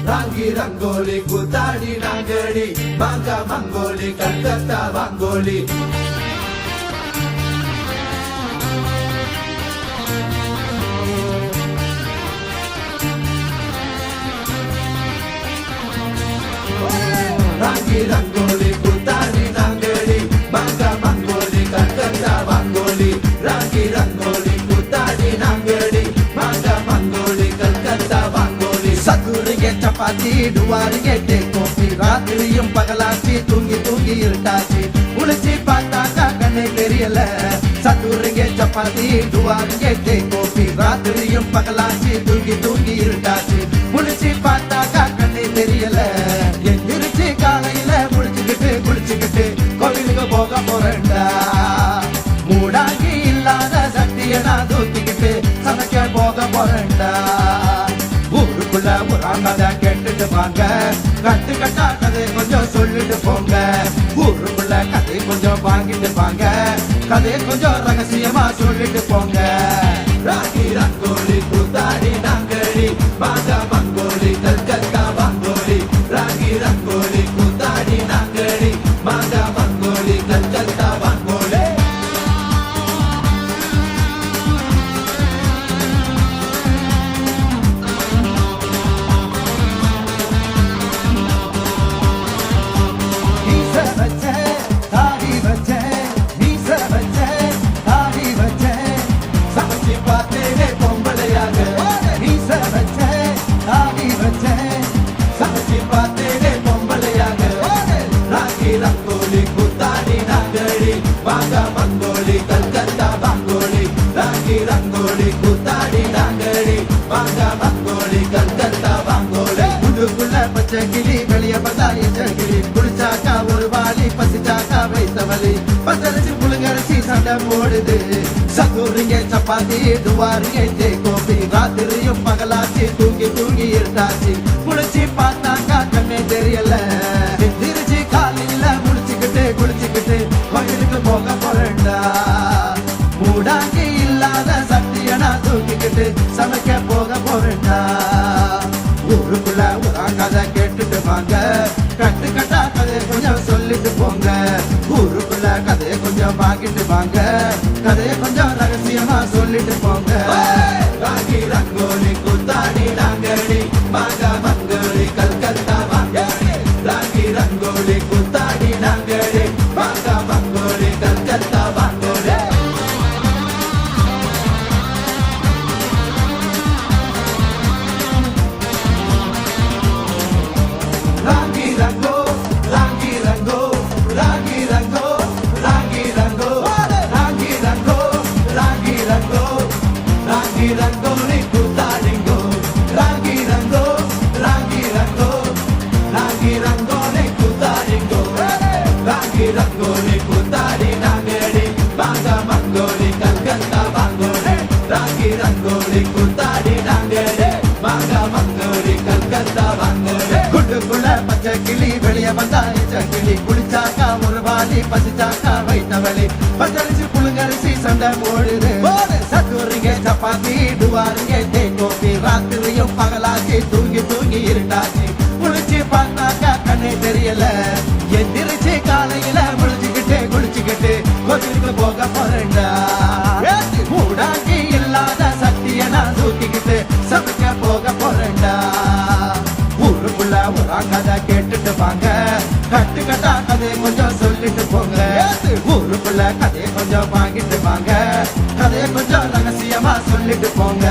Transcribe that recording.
ராங்கி ரங்கோலி கூத்தாடி நாங்கடி மாங்கா மங்கோலி கல்கத்தா வாங்கோலி ராங்கி ரங்கோலி கூத்தாடி நாங்கடி மாங்கா மங்கோலி கல்கத்தா வாங்கோலி ராங்கி ரங்கோலி கூத்தாடி நாங்கடி மாங்கா மங்கோலி கல்கத்தா வாங்கோலி சத்துருங்க சப்பாத்தி டுவாருங்க டேக்கோப்பி ராத்திரியும் பகலாச்சி தூங்கி தூங்கி இருட்டாச்சு குளிச்சு பார்த்தாக்கா கண்ணே தெரியல சத்துருங்க சப்பாத்தி டுவாருங்க டேக்கோப்பி ராத்திரியும் பகலாச்சி தூங்கி தூங்கி இருட்டாச்சு குளிச்சு பார்த்தாக்கா கண்ணே தெரியல எந்திரிச்சு காலையில குளிச்சுக்கிட்டு கோவிலுக்கு போக போறேன்டா மூடாங்கி இல்லாத சக்தியை நான் தூக்கிக்கிட்டு சமைக்க போக போறேன்டா ஊருக்குள்ள ஒரு ஆமாத கேட்டுட்டு வாங்க கட்டு கட்டா கதை கொஞ்சம் சொல்லிட்டு போங்க ஊருக்குள்ள கதை கொஞ்சம் வாங்கிட்டு வாங்க கதையை கொஞ்சம் ரகசியமா சொல்லிட்டு போங்க ராங்கி ரங்கோலி கூத்தாடி நாங்கடி மாங்கா மங்கோலி கல்கத்தா வாங்கோலி ராங்கி ரங்கோலி கூத்தாடி நாங்கடி மாங்கா மங்கோலி கல்கத்தா வாங்கோலி ரங்கோலி கூத்தாடி நாங்கடி மாங்கா மங்கோலி கல்கத்தா வாங்கோலி ராங்கி ரங்கோலி கூத்தாடி நாங்கடி மாங்கா மங்கோலி கல்கத்தா வாங்கோலி உள்ளுக்குள்ள பச்சை கிளி வெளிய வந்தா எச்சகிளி குளிச்சாக்கா ஒரு வாளி பசிச்சாக்கா வைத்தவலி பத்தரிசி புழுங்கரிசி சண்டை போடுது சத்துருங்க சப்பாத்தி டுவாருங்க தேக்கோப்பி ராத்திரியும் பகலாச்சி தூங்கி தூங்கி இருட்டாச்சு குளிச்சு பார்த்தாக்கா கண்ணே தெரியல எந்திரிச்சு காலையில குளிச்சுக்கிட்டு கோயிலுக்கு போக போறேன்டா மூடாங்கி இல்லாத சக்தியை நான் தூக்கிக்கிட்டு சமைக்க போக போறேன்டா ஊருக்குள்ள ஒரு கதை கேட்டுட்டு வாங்க கட்டு கட்டா கதையை கொஞ்சம் சொல்லிட்டு போங்க ஊருக்குள்ள கதையை கொஞ்சம் வாங்கிட்டு வாங்க கதையை கொஞ்சம் ரகசியமா சொல்லிட்டு போங்க ராங்கி ரங்கோலி கூத்தாடி நாங்கடி மாங்கா மங்கோலி கல்கத்தா வாங்கோலி ராங்கி ரங்கோலி கூத்தாடி நாங்கடி மாங்கா மங்கோலி கல்கத்தா வாங்கோலி ராங்கி ரங்கோ ராங்கி ரங்கோ ராங்கி ரங்கோ ராங்கி ரங்கோ ராங்கி ரங்கோ ராங்கி ரங்கோ ராங்கி ரங்கோலி கூத்தாடிங்கோ ராங்கி ரங்கோ ராங்கி ரங்கோ ராங்கி ரங்கோலி கூத்தாடிங்கோ ராங்கி ரங்கோலி கூத்தாடி நாங்கடி மாங்கா மங்கோலி கல்கத்தா வாங்கோலி ராங்கி ரங்கோலி கூத்தாடி நாங்கடி மாங்கா மங்கோலி கல்கத்தா வாங்கோலி குண்டுக்குள்ள பச்சை கிளி வெளிய வந்தா எச்சகிளி குளிச்சாக்கா ஒரு வாளி பசிச்சாக்கா வைத்தவலி பச்சரிசி புழுங்கரிசி சண்டை போடுது சத்துருங்க சப்பாத்தி டுவாருங்க தேக்கோப்பி ராத்திரியும் பகலாச்சி தூங்கி தூங்கி இருட்டாச்சு குளிச்சு பார்த்தாக்கா கண்ணே தெரியல எந்திரிச்சு காலையில குளிச்சுக்கிட்டு கோவிலுக்கு போக போறேன்டா மூடாங்கி இல்லாத சக்தியை நான் தூக்கிக்கிட்டு சமைக்க போக போறேன்டா ஊருக்குள்ள ஒரு கதை கேட்டுட்டு வாங்க கட்டு கட்டா கதையை கொஞ்சம் சொல்லிட்டு போங்க ஊருக்குள்ள கதையை கொஞ்சம் வாங்கிட்டு வாங்க கதையை கொஞ்சம் ரகசியமா சொல்லிட்டு போங்க